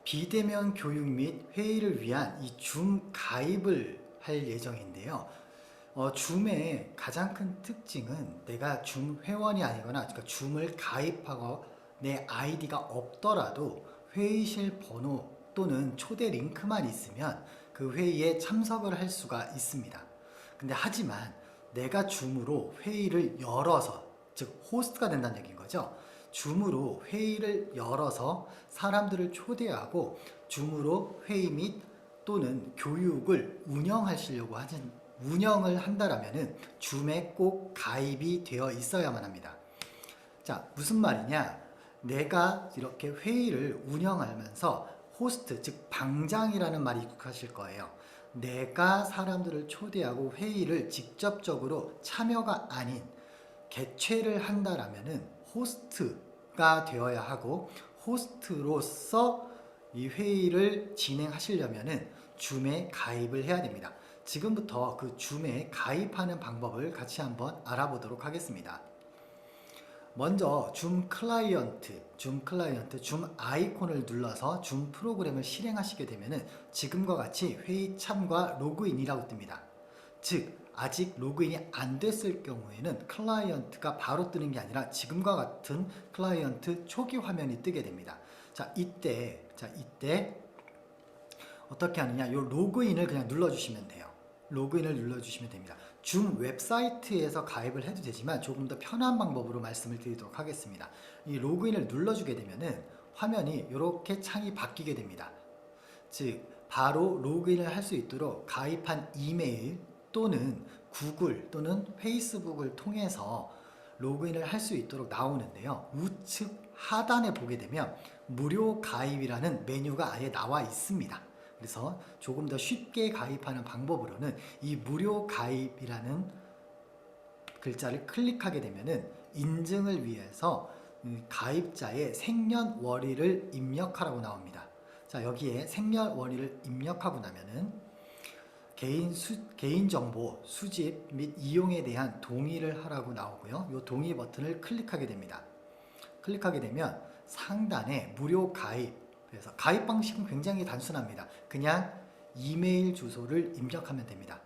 비대면 교육 및 회의를 위한 이 줌 가입을 할 예정인데요. 줌의 가장 큰 특징은 내가 줌 회원이 아니거나 그러니까 줌을 가입하고 내 아이디가 없더라도 회의실 번호 또는 초대 링크만 있으면 그 회의에 참석을 할 수가 있습니다. 근데 하지만 내가 줌으로 회의를 열어서, 즉 호스트가 된다는 얘기인 거죠. 줌으로 회의를 열어서 사람들을 초대하고 줌으로 회의 및 또는 교육을 운영을 한다라면은 줌에 꼭 가입이 되어 있어야만 합니다. 자, 무슨 말이냐? 내가 이렇게 회의를 운영하면서 호스트, 즉 방장이라는 말이 익숙하실 거예요. 내가 사람들을 초대하고 회의를 직접적으로 참여가 아닌 개최를 한다라면은 호스트가 되어야 하고, 호스트로서 이 회의를 진행하시려면은 줌에 가입을 해야 됩니다. 지금부터 그 줌에 가입하는 방법을 같이 한번 알아보도록 하겠습니다. 먼저 줌 클라이언트, 줌 아이콘을 눌러서 줌 프로그램을 실행하시게 되면은 지금과 같이 회의 참가 로그인이라고 뜹니다. 즉 아직 로그인이 안 됐을 경우에는 클라이언트가 바로 뜨는 게 아니라 지금과 같은 클라이언트 초기 화면이 뜨게 됩니다. 자, 이때 어떻게 하느냐? 요 로그인을 그냥 눌러주시면 돼요. 로그인을 눌러주시면 됩니다. 줌 웹사이트에서 가입을 해도 되지만 조금 더 편한 방법으로 말씀을 드리도록 하겠습니다. 이 로그인을 눌러주게 되면은 화면이 이렇게 창이 바뀌게 됩니다. 즉 바로 로그인을 할 수 있도록 가입한 이메일 또는 구글 또는 페이스북을 통해서 로그인을 할 수 있도록 나오는데요. 우측 하단에 보게 되면 무료 가입이라는 메뉴가 아예 나와 있습니다. 그래서 조금 더 쉽게 가입하는 방법으로는 이 무료 가입이라는 글자를 클릭하게 되면은 인증을 위해서 가입자의 생년월일을 입력하라고 나옵니다. 자, 여기에 생년월일을 입력하고 나면은 개인정보 수집 및 이용에 대한 동의를 하라고 나오고요. 이 동의 버튼을 클릭하게 됩니다. 클릭하게 되면 상단에 무료 가입, 그래서 가입 방식은 굉장히 단순합니다. 그냥 이메일 주소를 입력하면 됩니다.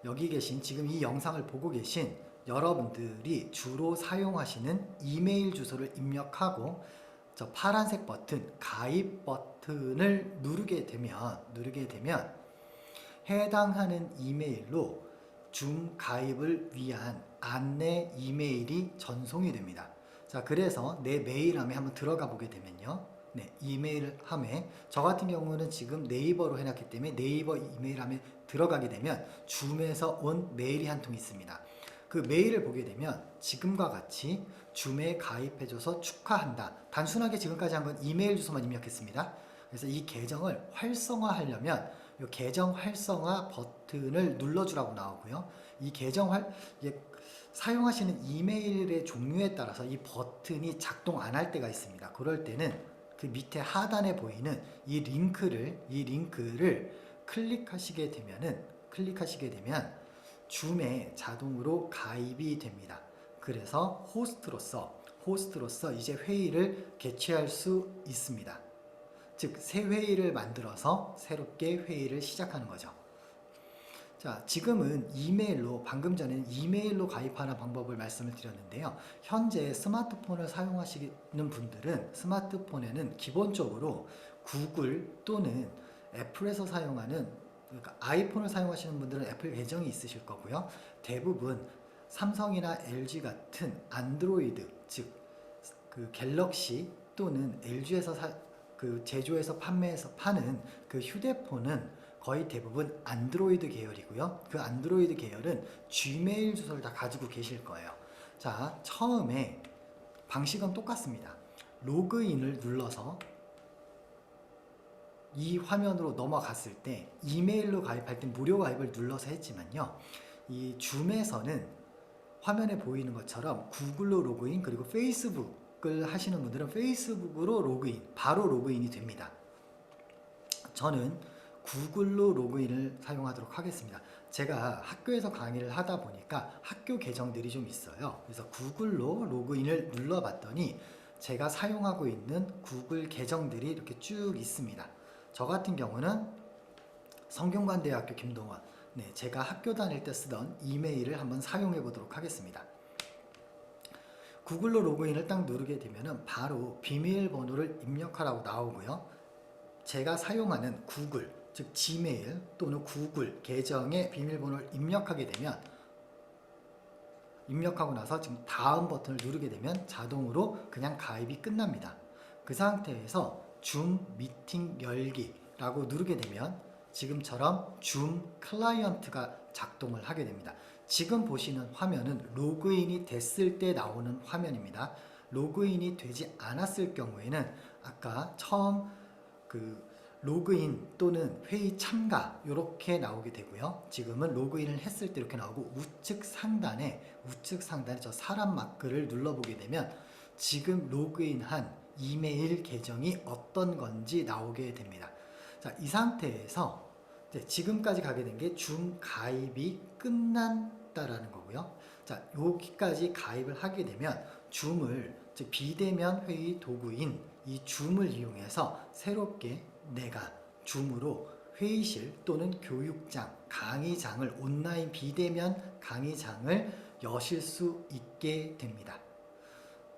여기 계신, 지금 이 영상을 보고 계신 여러분들이 주로 사용하시는 이메일 주소를 입력하고 저 파란색 버튼, 가입 버튼을 누르게 되면 해당하는 이메일로 줌 가입을 위한 안내 이메일이 전송이 됩니다. 자, 그래서 내 메일함에 한번 들어가 보게 되면요. 네, 이메일함에 저 같은 경우는 지금 네이버로 해놨기 때문에 네이버 이메일함에 들어가게 되면 줌에서 온 메일이 한 통 있습니다. 그 메일을 보게 되면 지금과 같이 줌에 가입해줘서 축하한다. 단순하게 지금까지 한 건 이메일 주소만 입력했습니다. 그래서 이 계정을 활성화하려면 이 계정 활성화 버튼을 눌러주라고 나오고요. 이 사용하시는 이메일의 종류에 따라서 이 버튼이 작동 안 할 때가 있습니다. 그럴 때는 그 밑에 하단에 보이는 이 링크를 클릭하시게 되면 줌에 자동으로 가입이 됩니다. 그래서 호스트로서 이제 회의를 개최할 수 있습니다. 즉 새 회의를 만들어서 새롭게 회의를 시작하는 거죠. 자, 지금은 방금 전에는 이메일로 가입하는 방법을 말씀을 드렸는데요. 현재 스마트폰을 사용하시는 분들은 스마트폰에는 기본적으로 구글 또는 애플에서 사용하는, 그러니까 아이폰을 사용하시는 분들은 애플 계정이 있으실 거고요. 대부분 삼성이나 LG 같은 안드로이드, 즉 그 갤럭시 또는 LG에서 제조해서 파는 그 휴대폰은 거의 대부분 안드로이드 계열이고요. 그 안드로이드 계열은 지메일 주소를 다 가지고 계실 거예요. 자, 처음에 방식은 똑같습니다. 로그인을 눌러서 이 화면으로 넘어갔을 때 이메일로 가입할 때 무료 가입을 눌러서 했지만요. 이 줌에서는 화면에 보이는 것처럼 구글로 로그인, 그리고 페이스북을 하시는 분들은 페이스북으로 바로 로그인이 됩니다. 저는 구글로 로그인을 사용하도록 하겠습니다. 제가 학교에서 강의를 하다 보니까 학교 계정들이 좀 있어요. 그래서 구글로 로그인을 눌러봤더니 제가 사용하고 있는 구글 계정들이 이렇게 쭉 있습니다. 저 같은 경우는 성균관대학교 김동원, 네, 제가 학교 다닐 때 쓰던 이메일을 한번 사용해 보도록 하겠습니다. 구글로 로그인을 딱 누르게 되면 바로 비밀번호를 입력하라고 나오고요. 제가 사용하는 구글, 즉 지메일 또는 구글 계정의 비밀번호를 입력하게 되면, 입력하고 나서 지금 다음 버튼을 누르게 되면 자동으로 그냥 가입이 끝납니다. 그 상태에서 줌 미팅 열기라고 누르게 되면 지금처럼 줌 클라이언트가 작동을 하게 됩니다. 지금 보시는 화면은 로그인이 됐을 때 나오는 화면입니다. 로그인이 되지 않았을 경우에는 아까 처음 로그인 또는 회의 참가 이렇게 나오게 되고요. 지금은 로그인을 했을 때 이렇게 나오고 우측 상단에 저 사람 마크를 눌러보게 되면 지금 로그인한 이메일 계정이 어떤 건지 나오게 됩니다. 자, 이 상태에서 지금까지 가게 된 게 줌 가입이 끝났다라는 거고요. 자, 여기까지 가입을 하게 되면 줌을, 즉 비대면 회의 도구인 이 줌을 이용해서 새롭게 내가 줌으로 회의실 또는 교육장, 강의장을, 온라인 비대면 강의장을 여실 수 있게 됩니다.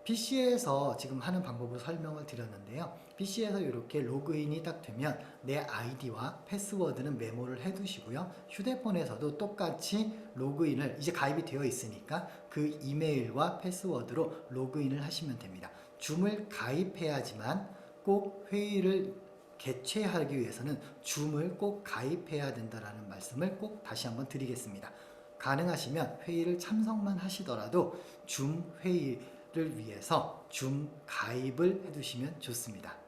PC에서 지금 하는 방법으로 설명을 드렸는데요. PC에서 이렇게 로그인이 딱 되면 내 아이디와 패스워드는 메모를 해두시고요. 휴대폰에서도 똑같이 로그인을, 이제 가입이 되어 있으니까 그 이메일과 패스워드로 로그인을 하시면 됩니다. 줌을 가입해야지만, 꼭 회의를 개최하기 위해서는 줌을 꼭 가입해야 된다는 말씀을 꼭 다시 한번 드리겠습니다. 가능하시면 회의를 참석만 하시더라도 줌 회의를 위해서 줌 가입을 해두시면 좋습니다.